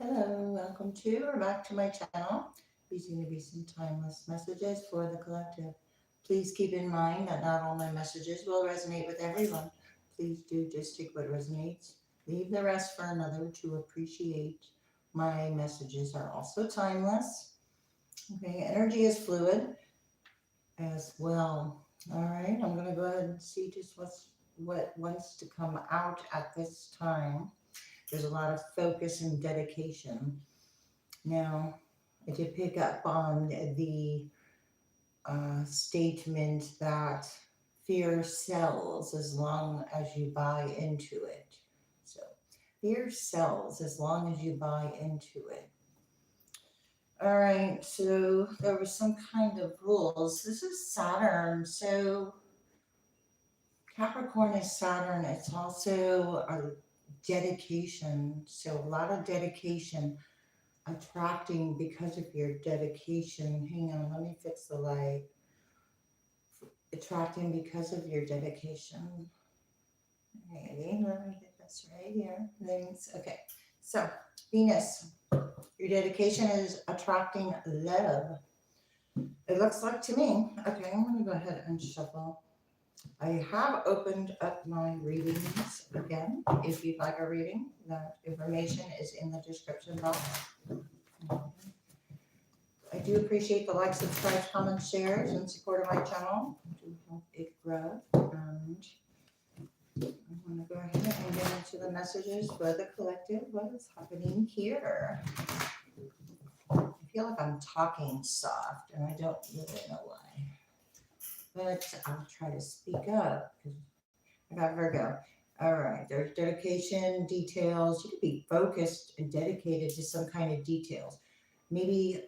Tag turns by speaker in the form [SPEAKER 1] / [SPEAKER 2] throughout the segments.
[SPEAKER 1] Hello, welcome to or back to my channel. These are going to be some timeless messages for the collective. Please keep in mind that not all my messages will resonate with everyone. Please do just take what resonates. Leave the rest for another to appreciate. My messages are also timeless. Okay, energy is fluid as well. All right, I'm going to go ahead and see just what wants to come out at this time. There's a lot of focus and dedication. Now, I did pick up on the statement that fear sells as long as you buy into it. So, fear sells as long as you buy into it. All right, so there was some kind of rules. This is Saturn. So, Capricorn is Saturn. It's also a dedication. So, a lot of dedication attracting because of your dedication. Hang on, let me fix the light. Attracting because of your dedication. Maybe let me get this right here. Things. Okay. So Venus, your dedication is attracting love. It looks like to me. Okay, I'm gonna go ahead and shuffle. I have opened up my readings again. If you'd like a reading, that information is in the description box. I do appreciate the likes, subscribe, comments, shares, and support of my channel to help it grow. And I'm going to go ahead and get into the messages for the collective. What is happening here? I feel like I'm talking soft, and I don't really know why. But I'll try to speak up because I got Virgo. All right, there's dedication, details. You could be focused and dedicated to some kind of details. Maybe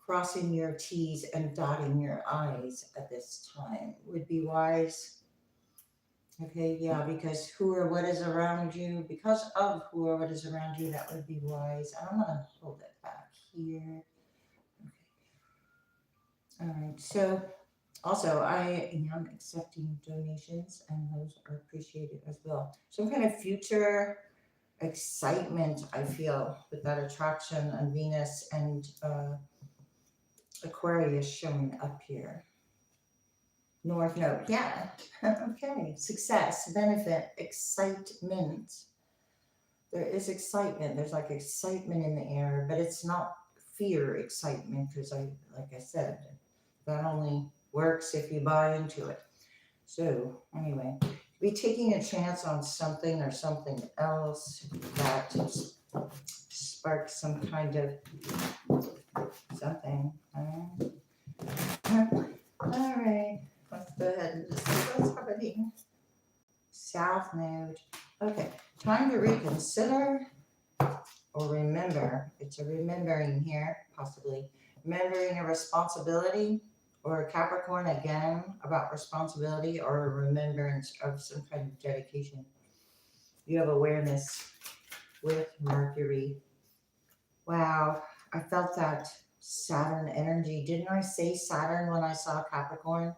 [SPEAKER 1] crossing your T's and dotting your I's at this time would be wise. Okay, yeah, because who or what is around you, because of who or what is around you, that would be wise. I'm going to hold it back here. Okay. All right, so also I am accepting donations and those are appreciated as well. Some kind of future excitement I feel with that attraction on Venus and Aquarius showing up here. North Node, yeah. Okay. Success, benefit, excitement. There is excitement. There's like excitement in the air, but it's not fear excitement because like I said, that only works if you buy into it. So anyway, be taking a chance on something or something else that sparks some kind of something. All right. Let's go ahead and just see what's happening. South Node. Okay, time to reconsider or remember. It's a remembering here, possibly. Remembering a responsibility or a Capricorn again about responsibility or a remembrance of some kind of dedication. You have awareness with Mercury. Wow, I felt that Saturn energy. Didn't I say Saturn when I saw Capricorn?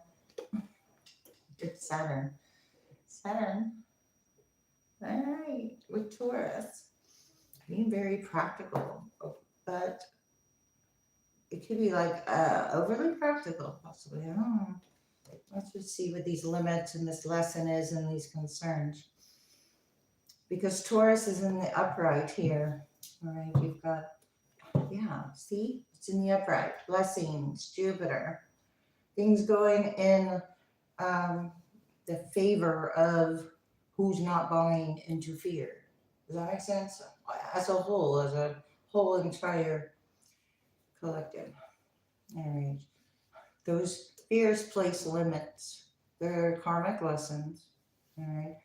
[SPEAKER 1] It's Saturn. Saturn. All right, with Taurus. Being very practical, but it could be like overly practical, possibly. I don't know. Let's just see what these limits and this lesson is and these concerns. Because Taurus is in the upright here. All right, you've got, yeah, see? It's in the upright. Blessings, Jupiter. Things going in the favor of who's not buying into fear. Does that make sense? As a whole entire collective. All right. Those fears place limits. They're karmic lessons. All right.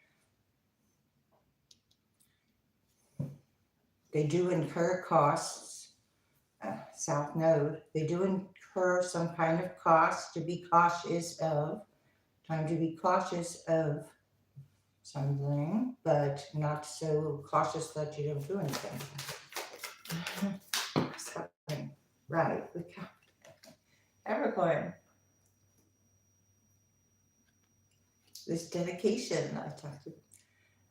[SPEAKER 1] They do incur costs. South Node. They do incur some kind of cost to be cautious of. Time to be cautious of something, but not so cautious that you don't do anything. Something. Right. Capricorn. This dedication I talked about.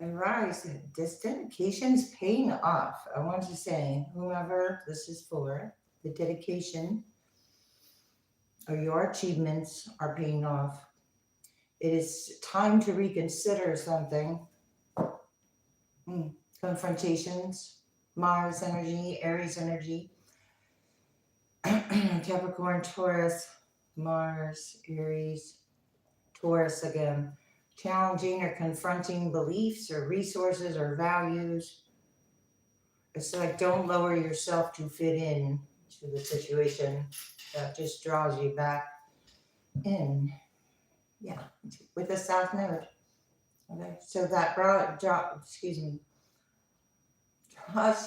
[SPEAKER 1] Arise, this dedication's paying off. I want to say, whomever this is for, the dedication or your achievements are paying off. It is time to reconsider something. Confrontations, Mars energy, Aries energy, Capricorn, Taurus, Mars, Aries, Taurus again. Challenging or confronting beliefs or resources or values. It's like don't lower yourself to fit in to the situation. That just draws you back in. Yeah, with the South Node. Okay, so that draws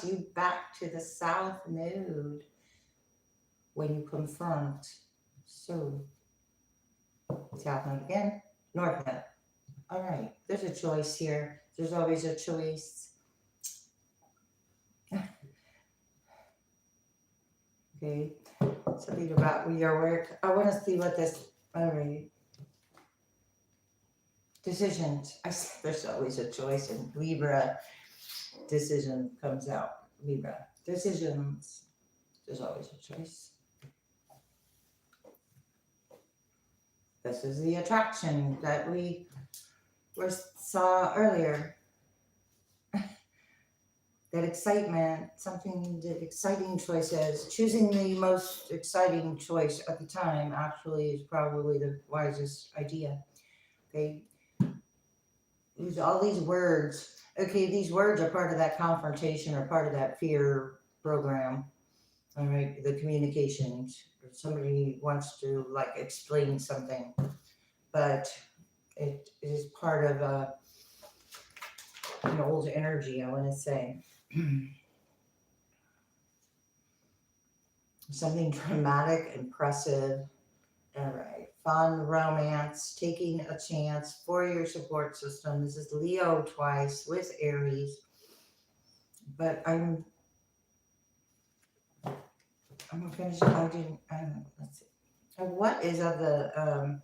[SPEAKER 1] you back to the South Node when you confront. So, South Node again, North Node. All right, there's a choice here. There's always a choice. Okay, something about your work. I want to see what this, all right. Decisions. I said there's always a choice in Libra. Decision comes out. Libra. Decisions. There's always a choice. This is the attraction that we saw earlier. That excitement, something that exciting choices. Choosing the most exciting choice at the time actually is probably the wisest idea. Okay. Use all these words. Okay, these words are part of that confrontation or part of that fear program. All right, the communications. Somebody wants to like explain something, but it is part of an old energy, I want to say. Something dramatic, impressive. All right, fun, romance, taking a chance for your support system. This is Leo twice with Aries, but I'm gonna. Let's see. What is of the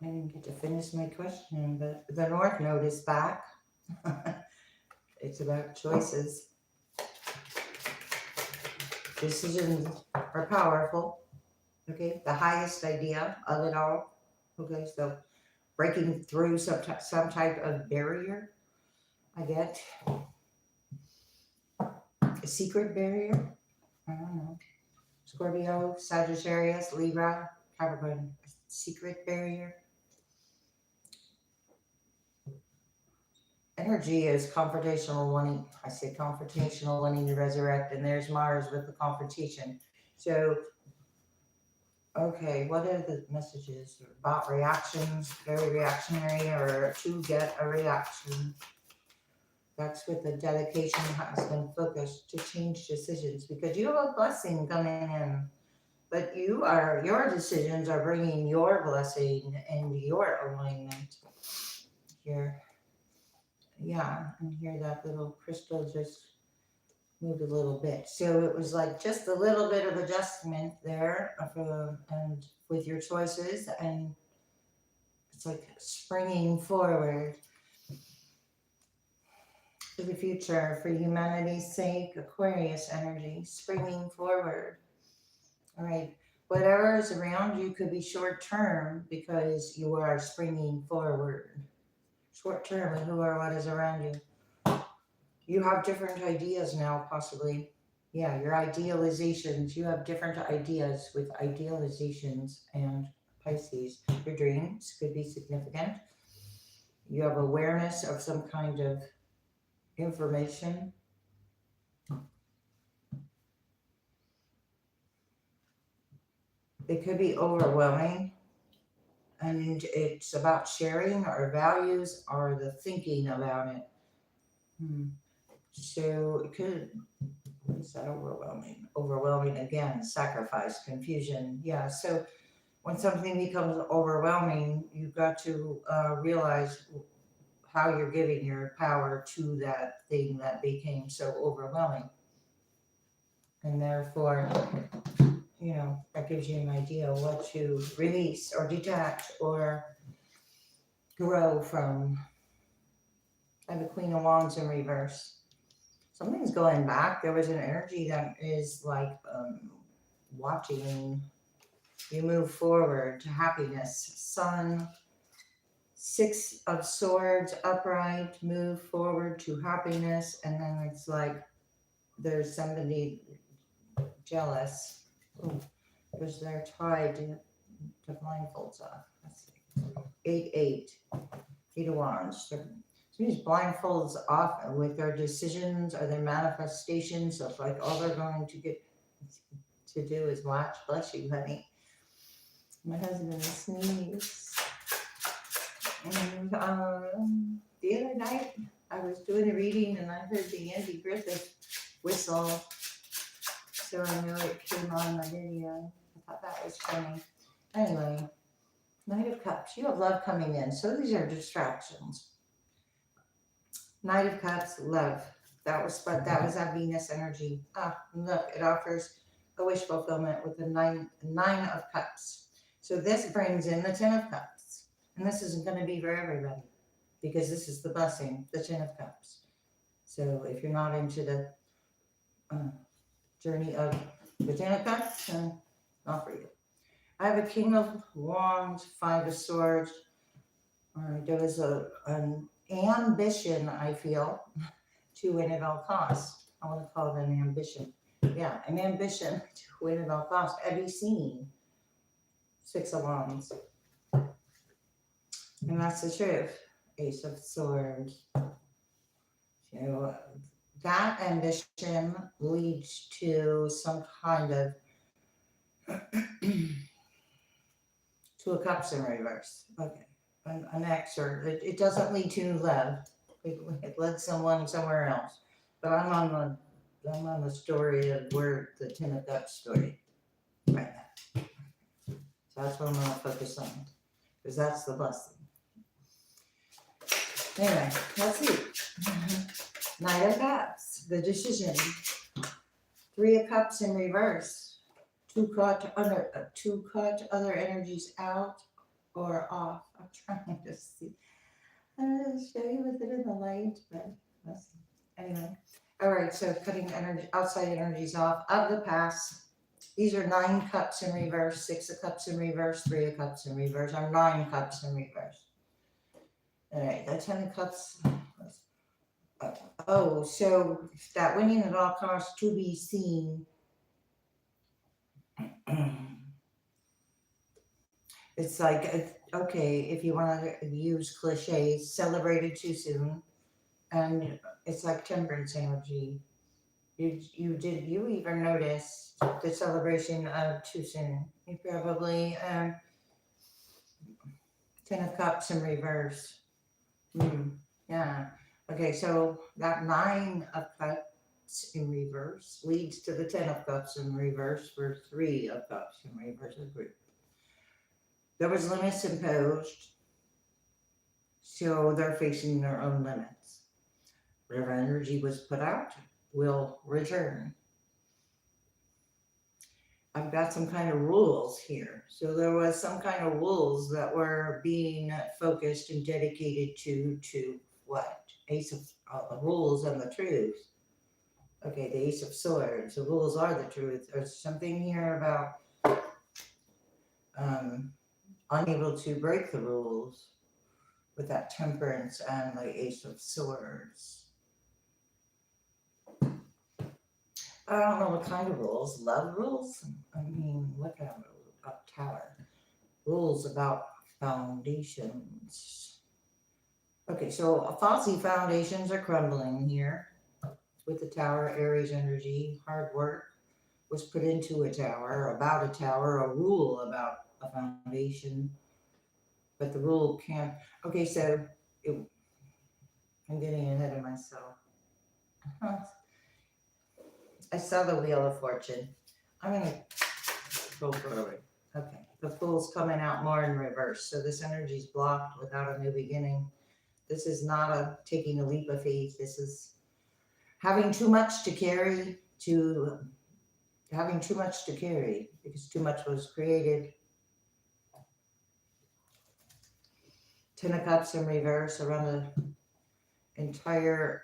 [SPEAKER 1] I didn't get to finish my question, but the North Node is back. It's about choices. Decisions are powerful. Okay, the highest idea of it all. Okay, so breaking through some type of barrier. I get a secret barrier. I don't know. Scorpio, Sagittarius, Libra, Capricorn. Secret barrier. Energy is confrontational wanting, I say confrontational wanting to resurrect, and there's Mars with the confrontation. So, okay, what are the messages about reactions? Very reactionary or to get a reaction. That's what the dedication has been focused to change decisions because you have a blessing coming in. But your decisions are bringing your blessing and your alignment here. Yeah, and here that little crystal just moved a little bit. So it was like just a little bit of adjustment there and with your choices, and it's like springing forward to the future for humanity's sake. Aquarius energy, springing forward. All right, whatever is around you could be short term because you are springing forward. Short term and who or what is around you. You have different ideas now, possibly. Yeah, your idealizations. You have different ideas with idealizations and Pisces. Your dreams could be significant. You have awareness of some kind of information. It could be overwhelming. And it's about sharing our values or the thinking about it. So it could, is that overwhelming? Overwhelming again, sacrifice, confusion. Yeah, so when something becomes overwhelming, you've got to realize how you're giving your power to that thing that became so overwhelming. And therefore, that gives you an idea what to release or detach or grow from. I have the Queen of Wands in reverse. Something's going back. There was an energy that is like watching you move forward to happiness. Sun, Six of Swords, upright, move forward to happiness. And then it's like there's somebody jealous. Ooh, because they're tied to blindfolds off. Let's see. 8, 8 of Wands. Somebody's blindfolds off with their decisions or their manifestations of like all they're going to get to do is watch. Bless you, honey. My husband sneezed. And the other night I was doing a reading and I heard the Andy Griffith whistle. So I knew it came on the video. I thought that was funny. Anyway, Knight of Cups. You have love coming in. So these are distractions. Knight of Cups, love. That was that Venus energy. Ah, look, it offers a wish fulfillment with the nine of Cups. So this brings in the 10 of Cups. And this isn't going to be for everybody because this is the blessing, the 10 of Cups. So if you're not into the journey of the 10 of Cups, then not for you. I have a King of Wands, 5 of Swords. All right, there was an ambition, I feel, to win at all costs. I want to call it an ambition. Yeah, an ambition to win at all costs. Have you seen 6 of Wands? And that's the truth. Ace of Swords. So that ambition leads to some kind of Two of Cups in reverse. Okay. An excerpt. It doesn't lead to love. It led someone somewhere else. But I'm on the story of where the 10 of Cups story right now. So that's what I'm going to focus on because that's the blessing. Anyway, let's see. Knight of Cups, the decision. 3 of Cups in reverse. To cut other energies out or off. I'm trying to see. I'll show you with it in the light, but anyway. All right, so cutting energy, outside energies off of the past. These are 9 cups in reverse, 6 of Cups in reverse, 3 of Cups in reverse, or 9 cups in reverse. All right, the 10 of Cups. Oh, so that winning at all costs to be seen. It's like, okay, if you want to use cliches, celebrated too soon. And it's like temperance energy. You even notice the celebration of too soon. You probably, 10 of Cups in reverse. Yeah. Okay, so that 9 of Cups in reverse leads to the 10 of Cups in reverse for 3 of Cups in reverse group. There was limits imposed, so they're facing their own limits. Whatever energy was put out will return. I've got some kind of rules here. So there was some kind of rules that were being focused and dedicated to what? Ace of rules and the truth. Okay, the Ace of Swords. The rules are the truth. There's something here about unable to break the rules with that temperance and the Ace of Swords. I don't know what kind of rules. Love rules? I mean, what kind of rules? About Tower. Rules about foundations. Okay, so faulty foundations are crumbling here with the Tower, Aries energy. Hard work was put into a tower, about a tower, a rule about a foundation. But the rule can't. Okay, so I'm getting ahead of myself. I saw the Wheel of Fortune. I'm going to go forward. Okay, the Fool's coming out more in reverse. So this energy is blocked without a new beginning. This is not taking a leap of faith. This is having too much to carry because too much was created. Ten of Cups in reverse around the entire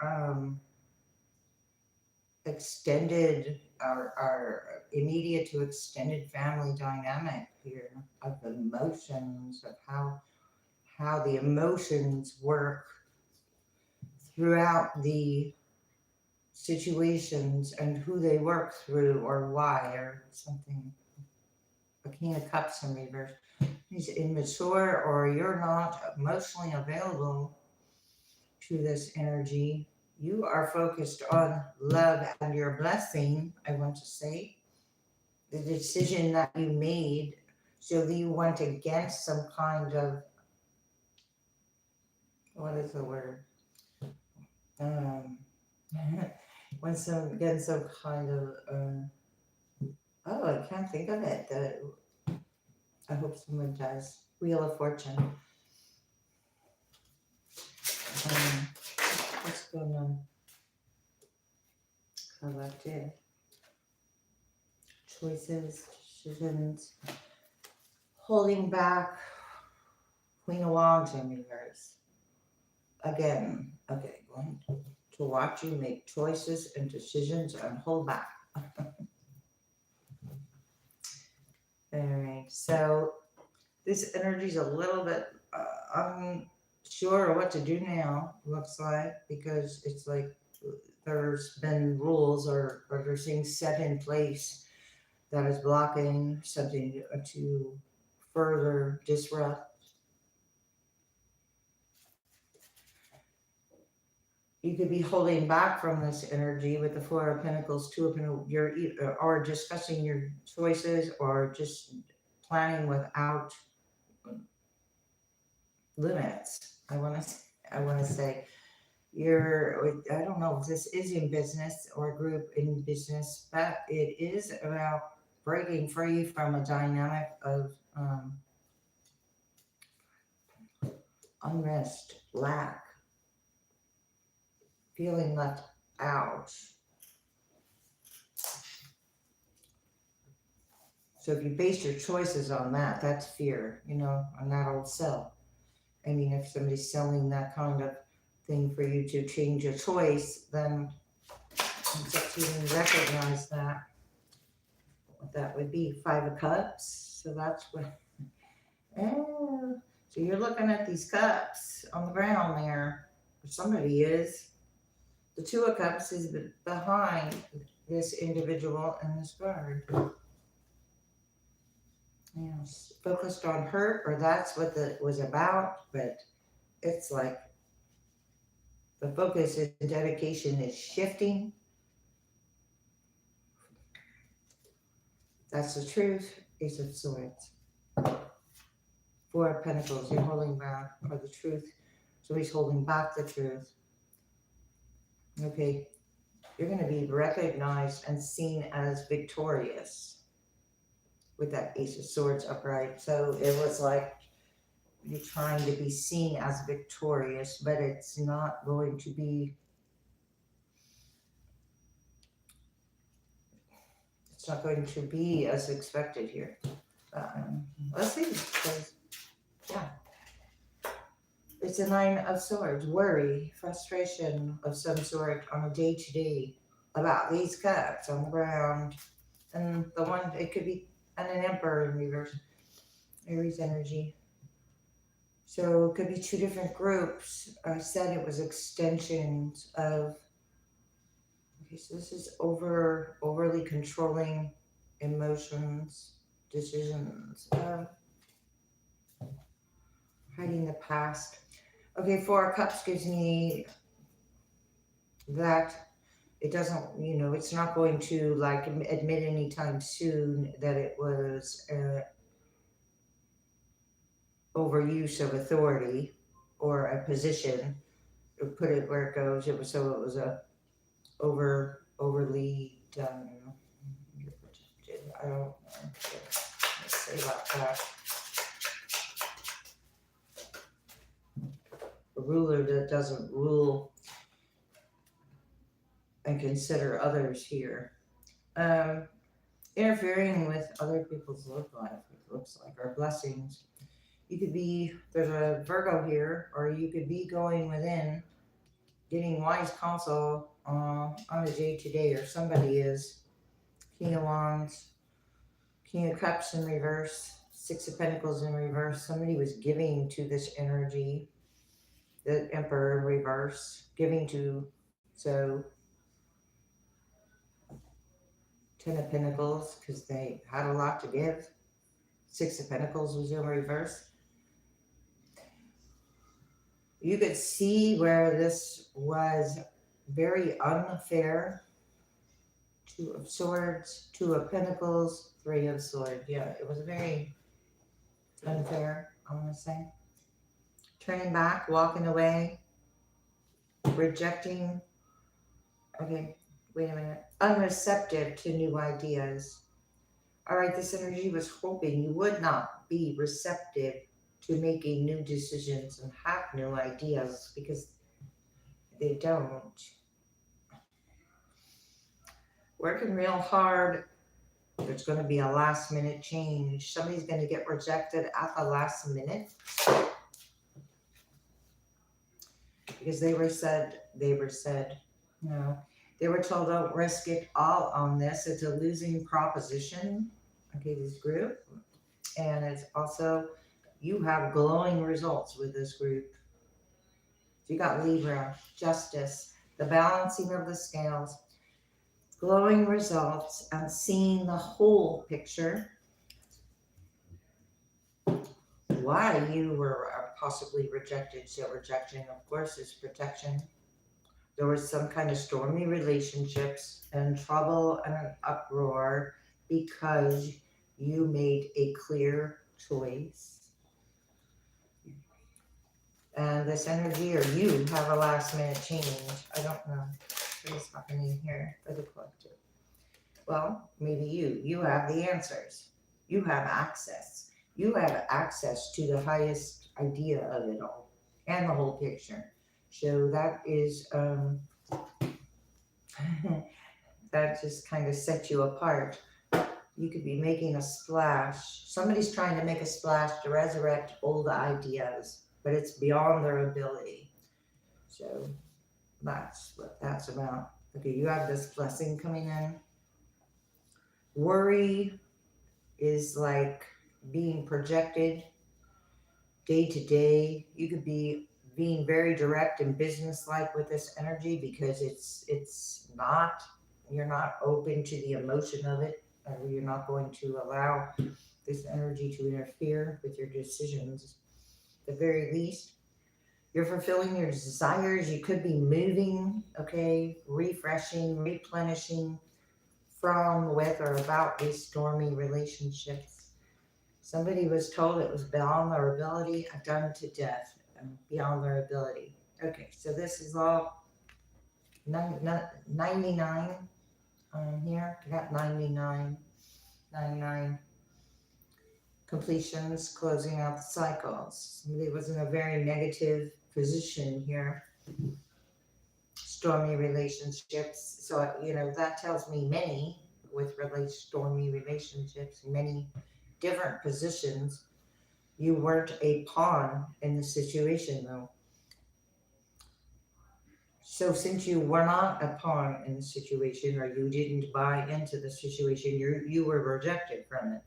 [SPEAKER 1] extended, our immediate to extended family dynamic here of emotions, of how the emotions work throughout the situations and who they work through or why or something. A King of Cups in reverse. He's immature or you're not emotionally available to this energy. You are focused on love and your blessing, I want to say. The decision that you made, so that you went against some kind of, what is the word? Went against some kind of, oh, I can't think of it. I hope someone does. Wheel of Fortune. What's going on? Collective. Choices, decisions, holding back. Queen of Wands in reverse. Again, okay, going to watch you make choices and decisions and hold back. All right, so this energy is a little bit unsure what to do now, looks like, because it's like there's been rules or there's things set in place that is blocking something to further disrupt. You could be holding back from this energy with the Four of Pentacles, Two of Pentacles, or discussing your choices or just planning without limits. I want to say I don't know if this is in business or group in business, but it is about breaking free from a dynamic of unrest, lack, feeling left out. So if you base your choices on that, that's fear, on that old sell. I mean, if somebody's selling that kind of thing for you to change your choice, then it's up to you to recognize that. What that would be, Five of Cups. So that's what, oh, so you're looking at these cups on the ground there. Or somebody is. The Two of Cups is behind this individual in this card. Yes, focused on hurt, or that's what it was about, but it's like the focus and dedication is shifting. That's the truth. Ace of Swords. Four of Pentacles, you're holding back, or the truth. So he's holding back the truth. Okay, you're going to be recognized and seen as victorious with that Ace of Swords upright. So it was like you're trying to be seen as victorious, but it's not going to be, it's not going to be as expected here. Let's see, because, yeah. It's a Nine of Swords, worry, frustration of some sort on a day-to-day about these cups on the ground. And the one, it could be an Emperor in reverse, Aries energy. So it could be two different groups. I said it was extensions of, okay, so this is overly controlling emotions, decisions, hiding the past. Okay, Four of Cups gives me that it doesn't, it's not going to like admit anytime soon that it was overuse of authority or a position, or put it where it goes. It was a overly done. You're protected. I don't know. Let's say about that. A ruler that doesn't rule and consider others here. Interfering with other people's love life, it looks like, or blessings. You could be, there's a Virgo here, or you could be going within, getting wise counsel on a day to day, or somebody is. King of Wands, King of Cups in reverse, Six of Pentacles in reverse. Somebody was giving to this energy, the Emperor in reverse, giving to, so Ten of Pentacles, because they had a lot to give. Six of Pentacles was in reverse. You could see where this was very unfair. Two of Swords, Two of Pentacles, Three of Swords. Yeah, it was very unfair, I'm going to say. Turning back, walking away, rejecting. Okay, wait a minute. Unreceptive to new ideas. All right, this energy was hoping you would not be receptive to making new decisions and have new ideas, because they don't. Working real hard, there's going to be a last minute change. Somebody's going to get rejected at the last minute because they were said, no, they were told don't risk it all on this. It's a losing proposition. Okay, this group. And it's also, you have glowing results with this group. You got Libra, Justice, the balancing of the scales, glowing results, and seeing the whole picture. Why you were possibly rejected. So rejection, of course, is protection. There was some kind of stormy relationships and trouble and an uproar because you made a clear choice. And this energy, or you have a last minute change. I don't know what is happening here for the collective. Well, maybe you have the answers. You have access. You have access to the highest idea of it all and the whole picture. So that is, that just kind of sets you apart. You could be making a splash. Somebody's trying to make a splash to resurrect old ideas, but it's beyond their ability. So that's what that's about. Okay, you have this blessing coming in. Worry is like being projected day to day. You could be being very direct and businesslike with this energy because it's not, you're not open to the emotion of it. You're not going to allow this energy to interfere with your decisions. At the very least, you're fulfilling your desires. You could be moving, okay, refreshing, replenishing from, with, or about these stormy relationships. Somebody was told it was beyond their ability, done to death, and beyond their ability. Okay, so this is all 99 here. I got 99 completions, closing out the cycles. Somebody was in a very negative position here. Stormy relationships. So, that tells me many with stormy relationships, many different positions. You weren't a pawn in the situation, though. So since you were not a pawn in the situation, or you didn't buy into the situation, you were rejected from it.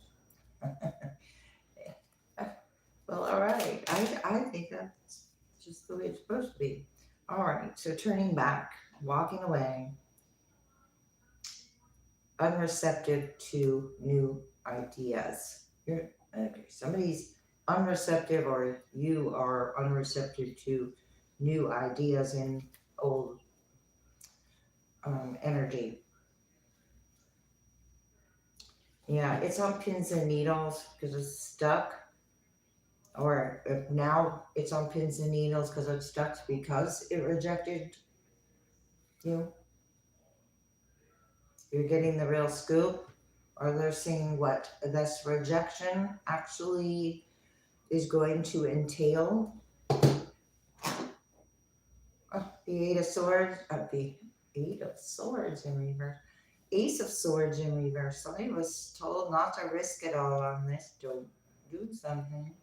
[SPEAKER 1] Well, all right. I think that's just the way it's supposed to be. All right. So turning back, walking away, unreceptive to new ideas. Okay. Somebody's unreceptive, or you are unreceptive to new ideas in old energy. Yeah, it's on pins and needles because it's stuck. Or if now it's on pins and needles because it's stuck because it rejected you. You're getting the real scoop. Or they're seeing what this rejection actually is going to entail. Oh, the Eight of Swords. The Eight of Swords in reverse. Ace of Swords in reverse. Somebody was told not to risk it all on this. Don't do something.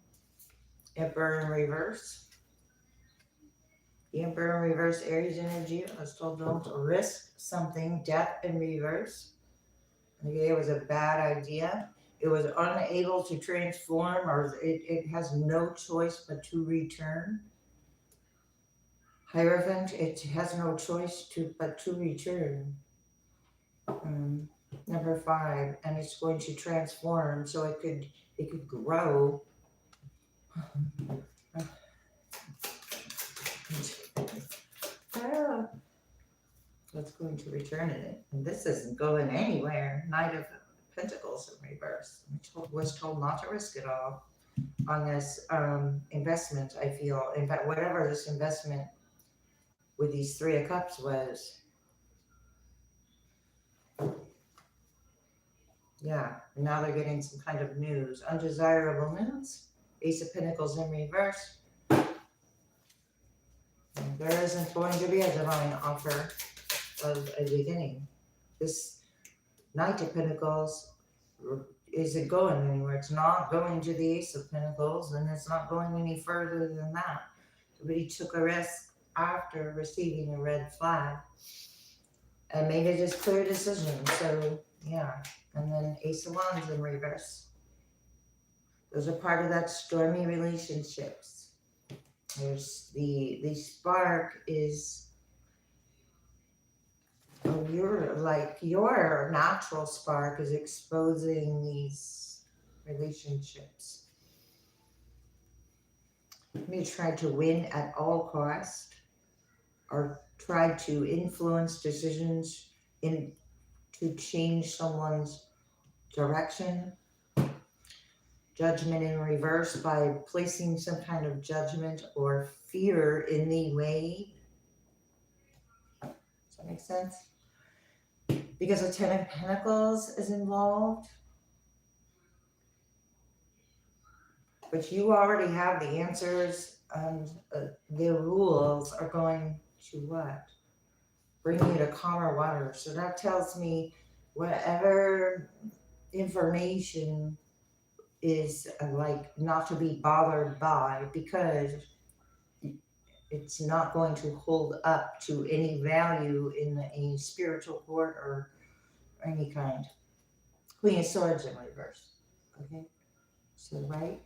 [SPEAKER 1] Emperor in reverse. The Emperor in reverse, Aries energy. I was told don't risk something. Death in reverse. Okay, it was a bad idea. It was unable to transform, or it has no choice but to return. Hierophant, it has no choice but to return. Number 5, and it's going to transform, so it could grow. It's going to return it, and this isn't going anywhere. Knight of Pentacles in reverse. I was told not to risk it all on this investment. I feel, in fact, whatever this investment with these 3 of Cups was. Yeah, now they're getting some kind of news. Undesirable news. Ace of Pentacles in reverse. And there isn't going to be a divine offer of a beginning. This Knight of Pentacles isn't going anywhere. It's not going to the Ace of Pentacles, and it's not going any further than that. But he took a risk after receiving a red flag and made a just clear decision. So, yeah. And then Ace of Wands in reverse. Those are part of that stormy relationships. There's the spark is your natural spark is exposing these relationships. You try to win at all cost, or try to influence decisions to change someone's direction. Judgment in reverse, by placing some kind of judgment or fear in the way. Does that make sense? Because the 10 of Pentacles is involved. But you already have the answers, and the rules are going to what? Bring you to calmer water. So that tells me whatever information is like not to be bothered by, because it's not going to hold up to any value in a spiritual court or any kind. Queen of Swords in reverse. Okay, so right,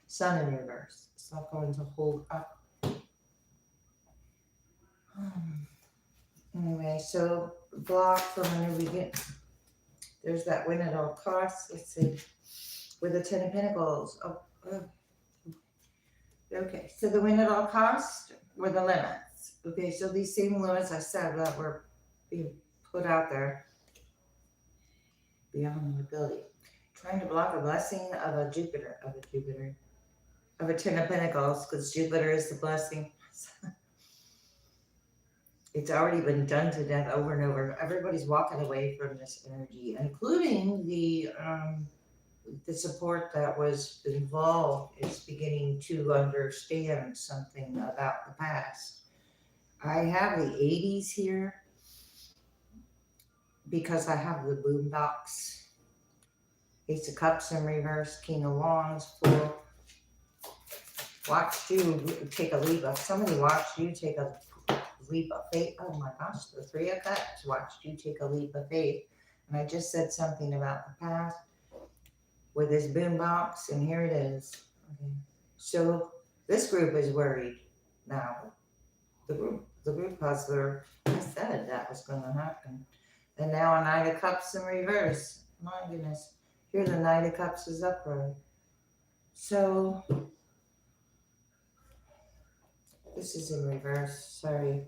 [SPEAKER 1] Sun in reverse. It's not going to hold up. Anyway, so block from a new beginning. There's that win at all costs. Let's see. With the 10 of Pentacles. Okay, so the win at all costs were the limits. Okay, so these same limits I said that were being put out there beyond the ability. Trying to block a blessing of a Jupiter, of a 10 of Pentacles, because Jupiter is the blessing. It's already been done to death over and over. Everybody's walking away from this energy, including the support that was involved is beginning to understand something about the past. I have the 80s here because I have the boom box. Ace of Cups in reverse, King of Wands, full. Watched you take a leap of, somebody watched you take a leap of faith. Oh my gosh, the 3 of Cups watched you take a leap of faith. And I just said something about the past with this boom box, and here it is. Okay. So this group is worried now. The group puzzler, I said that was going to happen. And now a Knight of Cups in reverse. My goodness. Here the Knight of Cups is upright. So this is in reverse. Sorry.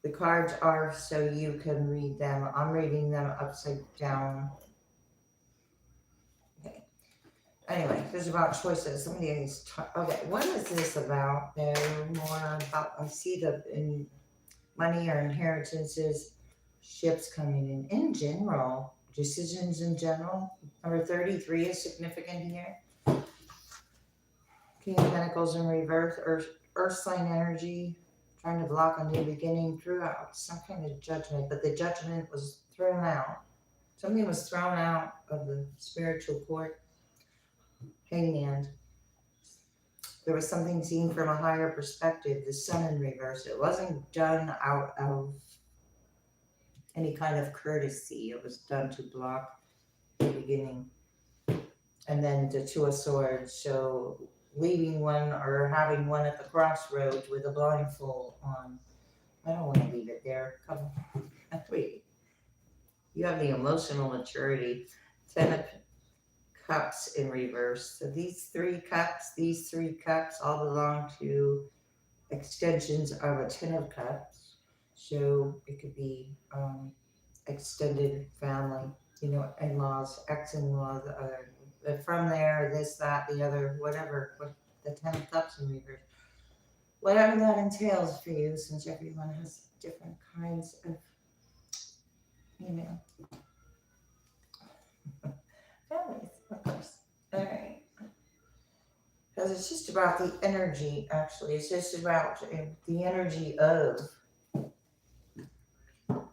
[SPEAKER 1] The cards are so you can read them. I'm reading them upside down. Okay. Anyway, this is about choices. Somebody needs to, okay, what is this about? They're more about, I see the in money or inheritances, ships coming in general, decisions in general. Number 33 is significant here. King of Pentacles in reverse, earth sign energy. Trying to block a new beginning throughout some kind of judgment, but the judgment was thrown out. Something was thrown out of the spiritual court. Hangman. There was something seen from a higher perspective, the sun in reverse. It wasn't done out of any kind of courtesy. It was done to block the beginning. And then the Two of Swords. So leaving one or having one at the crossroads with a blindfold on. I don't want to leave it there. Come on. Wait. You have the emotional maturity. 10 of Cups in reverse. So these three cups all belong to extensions of a 10 of Cups. So it could be extended family, in-laws, ex-in-laws, from there, this, that, the other, whatever, what the 10 of Cups in reverse. Whatever that entails for you, since everyone has different kinds of, families, of course. All right. Because it's just about the energy, actually. It's just about the energy of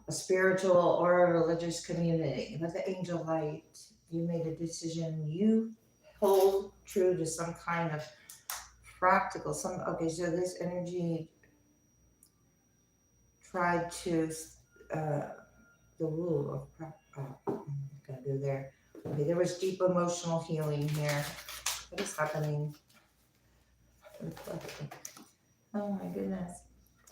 [SPEAKER 1] a spiritual or a religious community. With the angel light, you made a decision. You hold true to some kind of practical, okay, so this energy tried to, the rule of, gotta go there. Okay, there was deep emotional healing here. What is happening? Oh my goodness.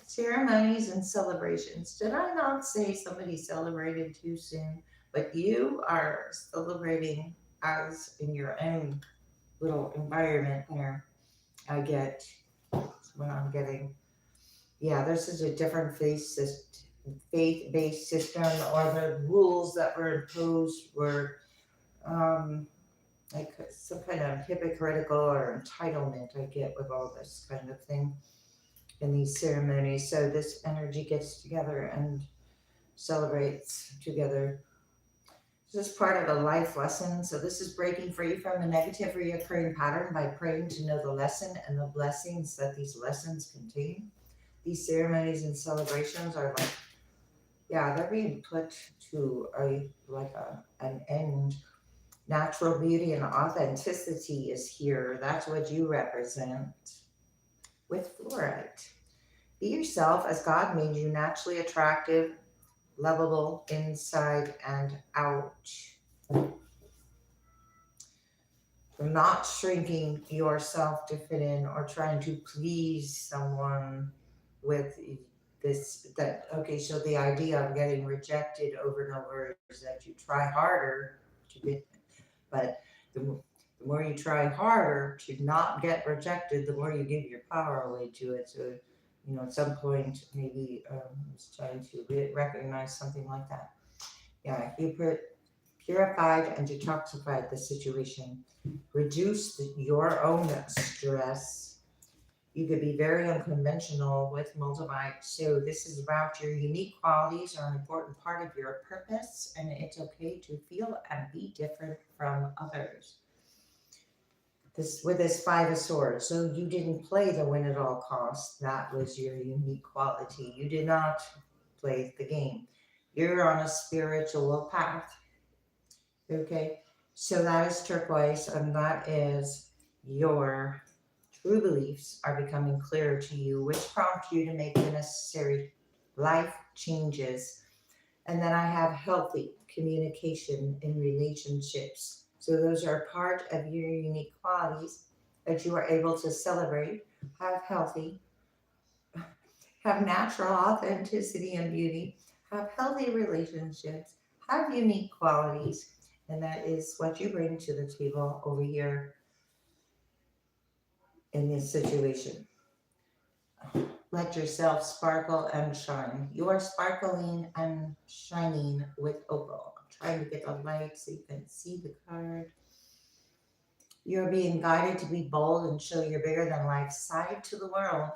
[SPEAKER 1] Ceremonies and celebrations. Did I not say somebody celebrated too soon? But you are celebrating as in your own little environment there. I get what I'm getting. Yeah, this is a different faith-based system, or the rules that were imposed were like some kind of hypocritical or entitlement I get with all this kind of thing in these ceremonies. So this energy gets together and celebrates together. This is part of a life lesson. So this is breaking free from a negative reoccurring pattern by praying to know the lesson and the blessings that these lessons contain. These ceremonies and celebrations are like, yeah, they're being put to an end. Natural beauty and authenticity is here. That's what you represent with fluorite. Be yourself as God made you, naturally attractive, lovable inside and out. Not shrinking yourself to fit in or trying to please someone with this, that, okay, so the idea of getting rejected over and over is that you try harder to get, but the more you try harder to not get rejected, the more you give your power away to it. So, at some point, maybe it's trying to recognize something like that. Yeah, you purified and detoxified the situation. Reduce your own stress. You could be very unconventional with multivite. So this is about your unique qualities are an important part of your purpose, and it's okay to feel and be different from others. This with this Five of Swords. So you didn't play the win at all costs. That was your unique quality. You did not play the game. You're on a spiritual path. Okay, so that is turquoise, and that is your true beliefs are becoming clearer to you, which prompt you to make the necessary life changes. And then I have healthy communication in relationships. So those are part of your unique qualities that you are able to celebrate, have healthy, have natural authenticity and beauty, have healthy relationships, have unique qualities. And that is what you bring to the table over here in this situation. Let yourself sparkle and shine. You are sparkling and shining with opal. I'm trying to get the light so you can see the card. You're being guided to be bold and show your bigger than life side to the world.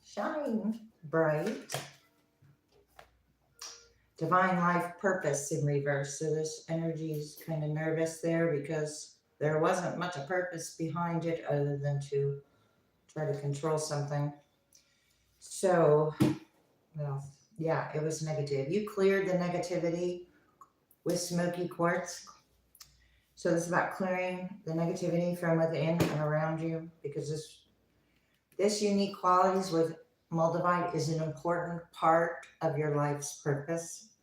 [SPEAKER 1] Shine bright. Divine life purpose in reverse. So this energy is kind of nervous there because there wasn't much of purpose behind it other than to try to control something. So, well, yeah, it was negative. You cleared the negativity with smoky quartz. So this is about clearing the negativity from within and around you, because this unique qualities with Moldavite is an important part of your life's purpose.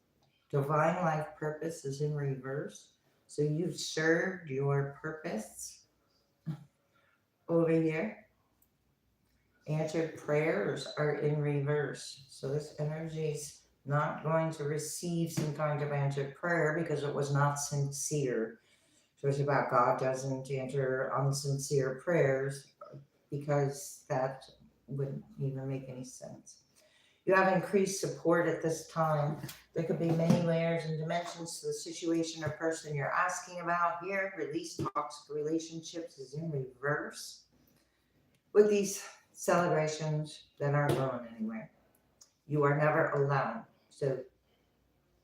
[SPEAKER 1] Divine life purpose is in reverse. So you've served your purpose over here. Answered prayers are in reverse. So this energy is not going to receive some kind of answered prayer because it was not sincere. So it's about God doesn't answer unsincere prayers, because that wouldn't even make any sense. You have increased support at this time. There could be many layers and dimensions to the situation or person you're asking about here. Release toxic relationships is in reverse. With these celebrations that aren't going anywhere, you are never alone. So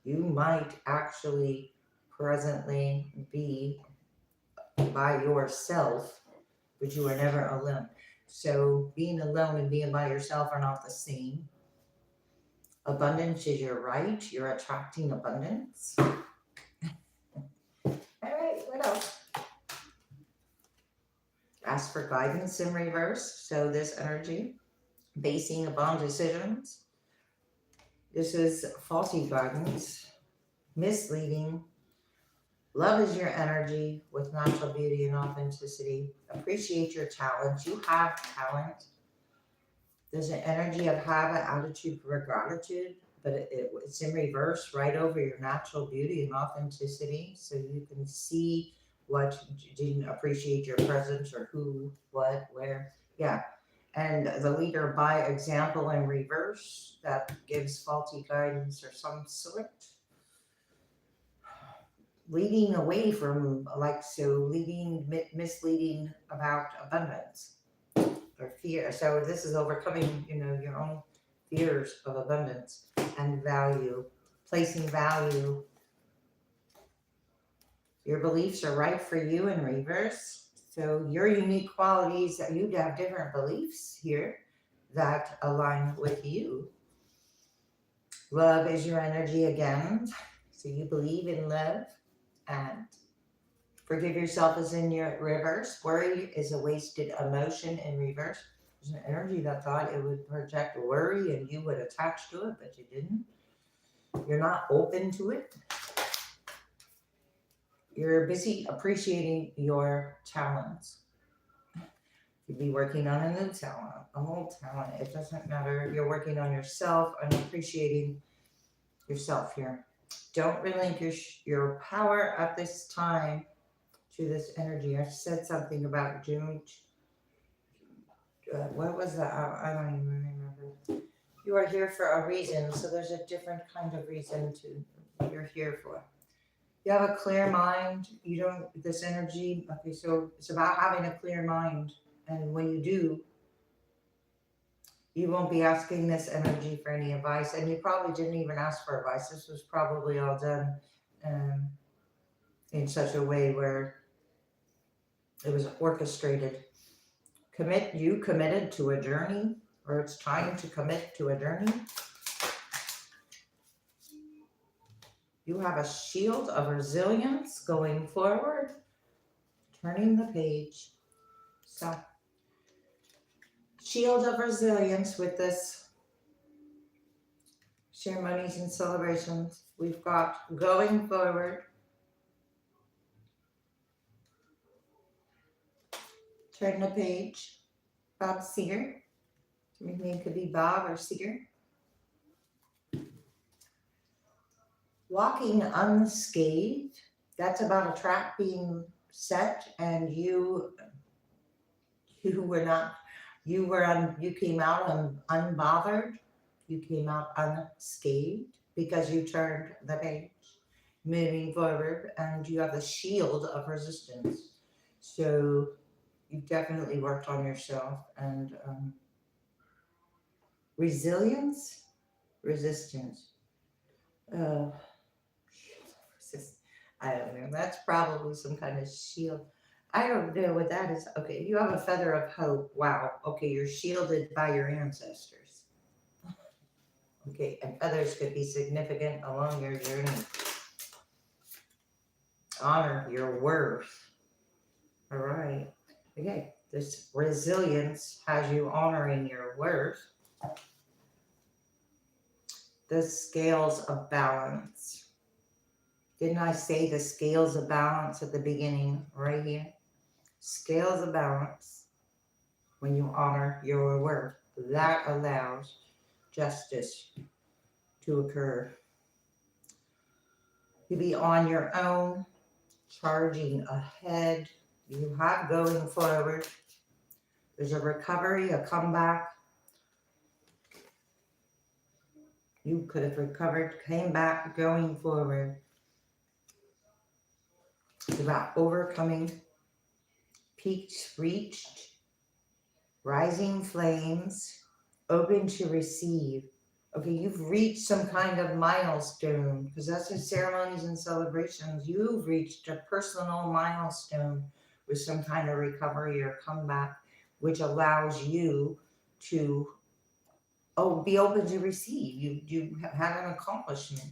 [SPEAKER 1] you might actually presently be by yourself, but you are never alone. So being alone and being by yourself are not the same. Abundance is your right. You're attracting abundance. All right, what else? Ask for guidance in reverse. So this energy, basing upon decisions. This is faulty guidance, misleading. Love is your energy with natural beauty and authenticity. Appreciate your talents. You have talent. There's an energy of habit, attitude, for gratitude, but it's in reverse right over your natural beauty and authenticity. So you can see what you didn't appreciate your presence, or who, what, where. Yeah. And the leader by example in reverse, that gives faulty guidance or some sort. Leading away from, misleading about abundance or fear. So this is overcoming, your own fears of abundance and value, placing value. Your beliefs are right for you in reverse. So your unique qualities, that you have different beliefs here that align with you. Love is your energy again. So you believe in love, and forgive yourself is in your reverse. Worry is a wasted emotion in reverse. There's an energy that thought it would project worry and you would attach to it, but you didn't. You're not open to it. You're busy appreciating your talents. You'd be working on a new talent, a old talent. It doesn't matter. You're working on yourself and appreciating yourself here. Don't relinquish your power at this time to this energy. I said something about June. What was that? I don't even remember. You are here for a reason, so there's a different kind of reason to what you're here for. You have a clear mind. You don't, this energy, okay, so it's about having a clear mind. And when you do, you won't be asking this energy for any advice. And you probably didn't even ask for advice. This was probably all done in such a way where it was orchestrated. You committed to a journey, or it's time to commit to a journey. You have a shield of resilience going forward, turning the page. So, shield of resilience with this ceremonies and celebrations. We've got going forward, turn the page. Bob Seger. Your name could be Bob or Seger. Walking unscathed. That's about a trap being set, and you came out unbothered. You came out unscathed because you turned the page, moving forward, and you have the shield of resistance. So you've definitely worked on yourself, and resilience, resistance. I don't know. That's probably some kind of shield. I don't know what that is. Okay, you have a feather of hope. Wow. Okay, you're shielded by your ancestors. Okay, and feathers could be significant along your journey. Honor your worth. All right. Okay. This resilience has you honoring your worth. The scales of balance. Didn't I say the scales of balance at the beginning, right here? Scales of balance. When you honor your worth, that allows justice to occur. You be on your own, charging ahead. You have going forward. There's a recovery, a comeback. You could have recovered, came back, going forward. It's about overcoming, peaks reached, rising flames, open to receive. Okay, you've reached some kind of milestone, because that's in ceremonies and celebrations. You've reached a personal milestone with some kind of recovery or comeback, which allows you to be open to receive. You have had an accomplishment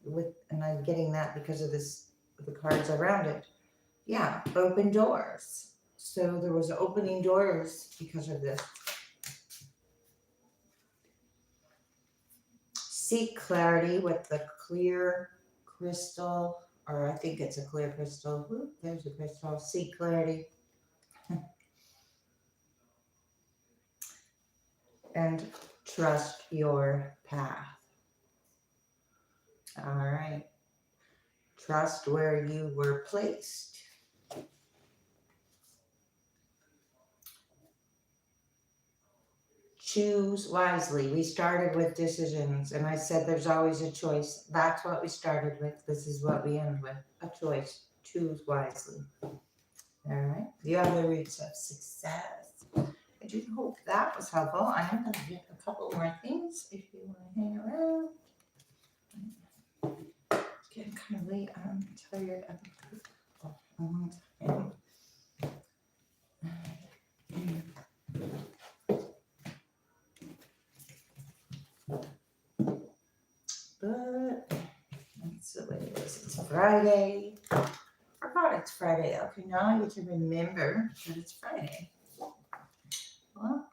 [SPEAKER 1] with, and I'm getting that because of this, the cards around it. Yeah, open doors. So there was opening doors because of this. Seek clarity with the clear crystal, or I think it's a clear crystal. Ooh, there's a crystal. Seek clarity. And trust your path. All right. Trust where you were placed. Choose wisely. We started with decisions, and I said there's always a choice. That's what we started with. This is what we end with. A choice. Choose wisely. All right. The other roots of success. I do hope that was helpful. I am going to get a couple more things if you want to hang around. It's getting kind of late. I'm tired. But that's the way it is. It's Friday. I forgot it's Friday. Okay, now I get to remember that it's Friday. Well,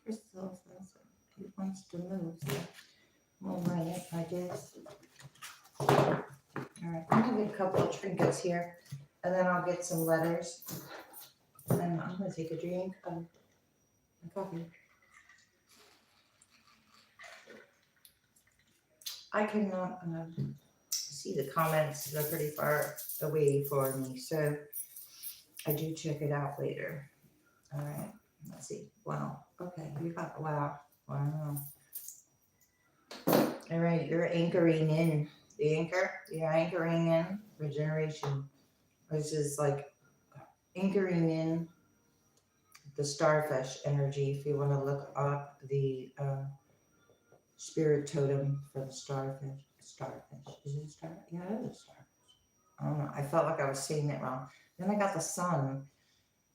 [SPEAKER 1] Crystal says it wants to move, so we'll run it, I guess. All right, I'm gonna get a couple of trinkets here, and then I'll get some letters, and I'm gonna take a drink of coffee. I cannot see the comments. They're pretty far away for me, so I do check it out later. All right, let's see. Wow. Okay, you got wow. Wow. All right, you're anchoring in. The anchor, you're anchoring in regeneration. This is like anchoring in the starfish energy. If you want to look up the spirit totem for the starfish. Starfish. Is it a star? Yeah, it is a starfish. I don't know. I felt like I was saying it wrong. Then I got the sun.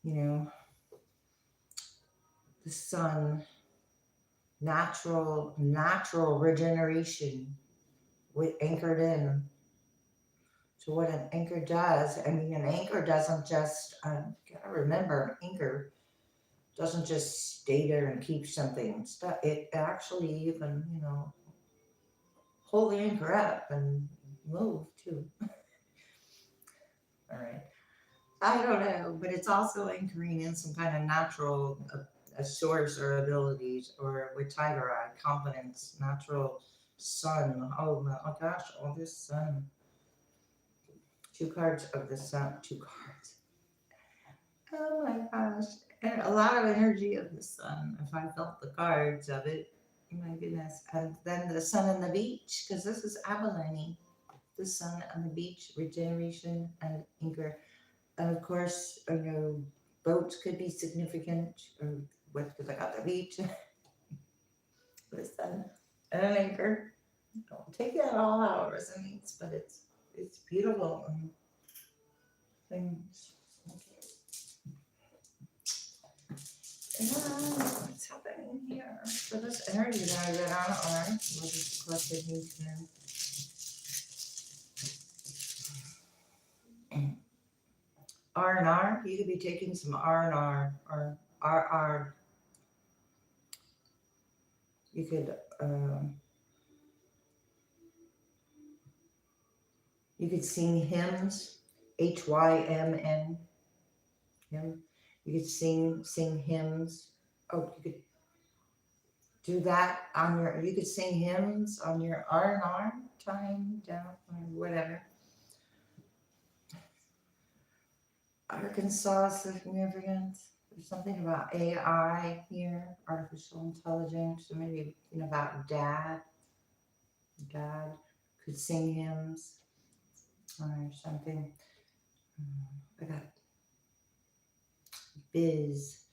[SPEAKER 1] You know, the sun, natural regeneration, with anchored in. So what an anchor does, I mean, an anchor doesn't just, gotta remember, an anchor doesn't just stay there and keep something. It actually even, pull the anchor up and move too. All right. I don't know, but it's also anchoring in some kind of natural a source or abilities, or with Tiger Eye, confidence, natural sun. Oh my gosh, all this sun. 2 cards of the sun, 2 cards. Oh my gosh. And a lot of energy of the sun. If I felt the cards of it, my goodness. And then the sun and the beach, because this is abalone. The sun and the beach, regeneration and anchor. And of course, boats could be significant, because I got the beach, the sun, and an anchor. Don't take that all out resonates, but it's beautiful things. And what's happening here? So this energy that I read on what is the collective needs now? R&R. You could be taking some R&R or RR. You could sing hymns, HYMN, hymn. You could sing hymns. Oh, you could do that on your, you could sing hymns on your R&R time down or whatever. Arkansas significance. There's something about AI here, artificial intelligence, or maybe about dad. Dad could sing hymns or something. I got biz.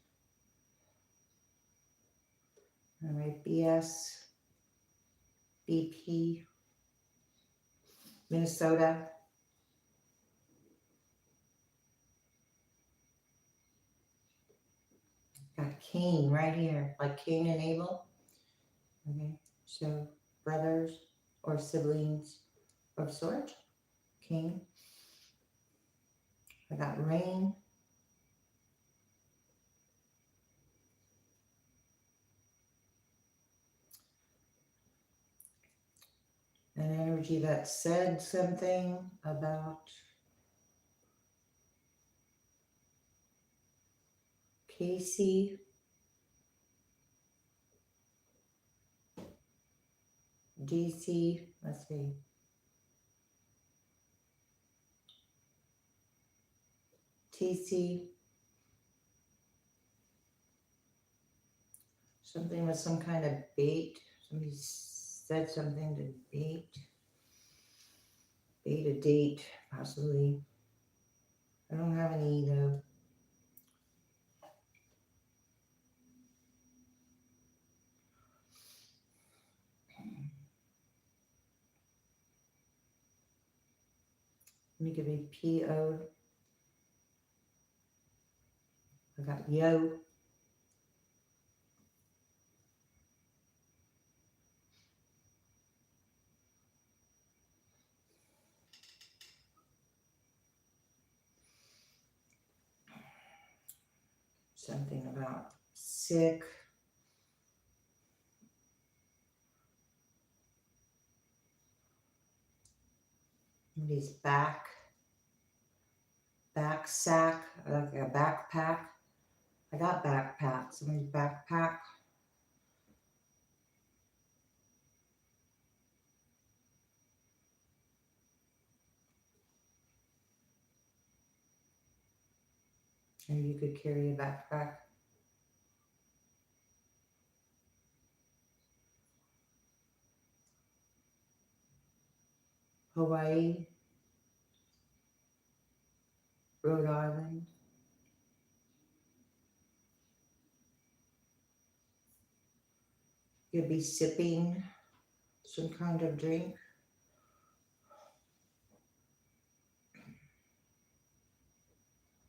[SPEAKER 1] All right, BS, BP, Minnesota. Got Cain right here, like Cain and Abel. Okay, so brothers or siblings of sort. Cain. I got rain. An energy that said something about Casey. DC, let's see. TC. Something with some kind of bait. Somebody said something to bait. Bait a date, possibly. I don't have any though. Let me give you PO. I got yo. Something about sick. Somebody's back sack, like a backpack. I got backpack. Somebody's backpack. And you could carry a backpack. Hawaii. Rhode Island. You'd be sipping some kind of drink.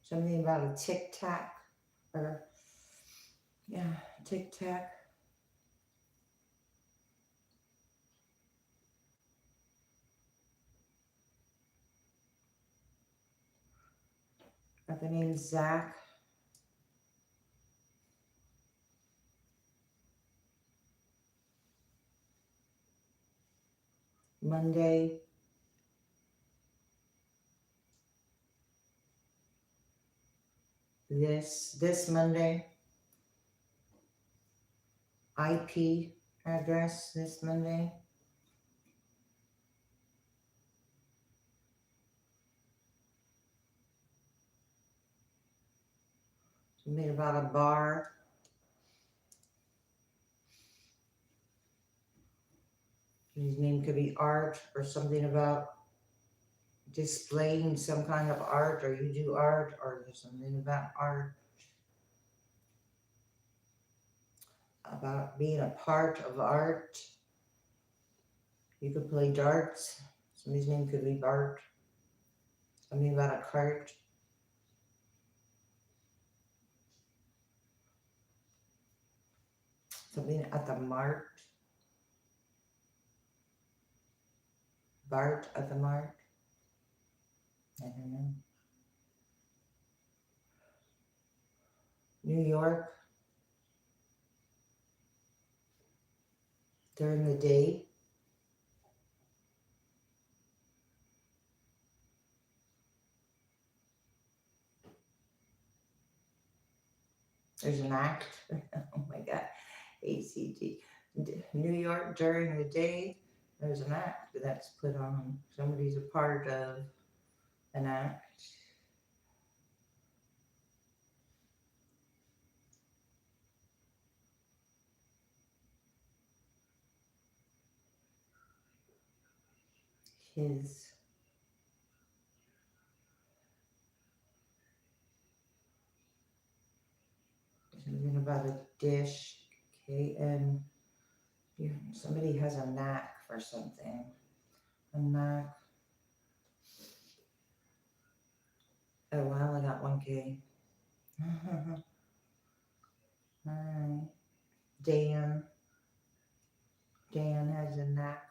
[SPEAKER 1] Something about a tic tac or, yeah, tic tac. Got the name Zach. Monday. This Monday. IP address this Monday. Something about a bar. His name could be Art or something about displaying some kind of art, or you do art, or there's something about art. About being a part of art. You could play darts. Somebody's name could be Bart. Something about a cart. Something at the mart. Bart at the mart. I don't know. New York during the day. There's an act. Oh my God. ACT. New York during the day. There's an act that's put on. Somebody's a part of an act. His. Something about a dish. KN. Somebody has a knack for something. A knack. Oh wow, I got 1K. Alright. Dan. Dan has a knack.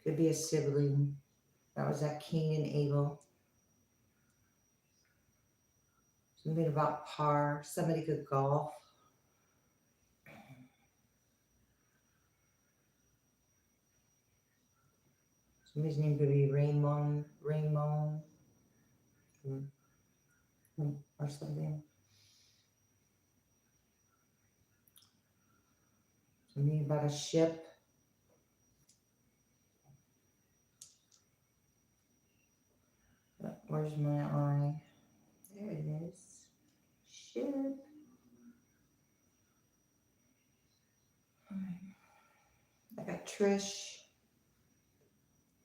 [SPEAKER 1] Could be a sibling. That was that King and Abel. Something about par. Somebody could golf. Somebody's name could be Raymond. Or something. Something about a ship. Where's my eye? There it is. Ship. I got Trish.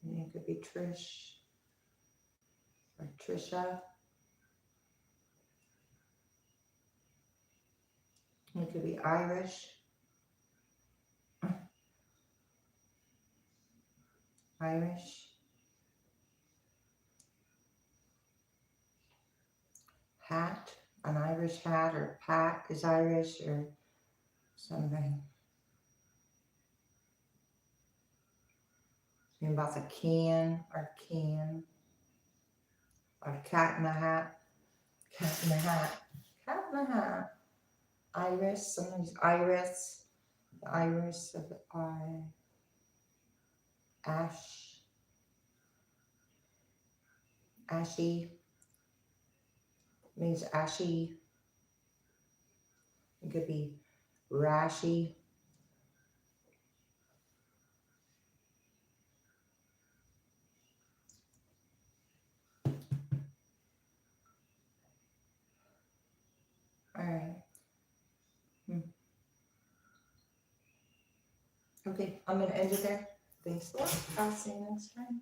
[SPEAKER 1] It could be Trish. Or Trisha. It could be Irish. Irish. Hat. An Irish hat, or Pat is Irish, or something. Something about the can, or can. Or cat in the hat. Cat in the hat. Cat in the hat. Iris. Somebody's iris. The iris of the eye. Ash. Ashy. Means ashy. It could be rashy. Alright. Okay, I'm going to end it there. Thanks a lot. I'll see you next time.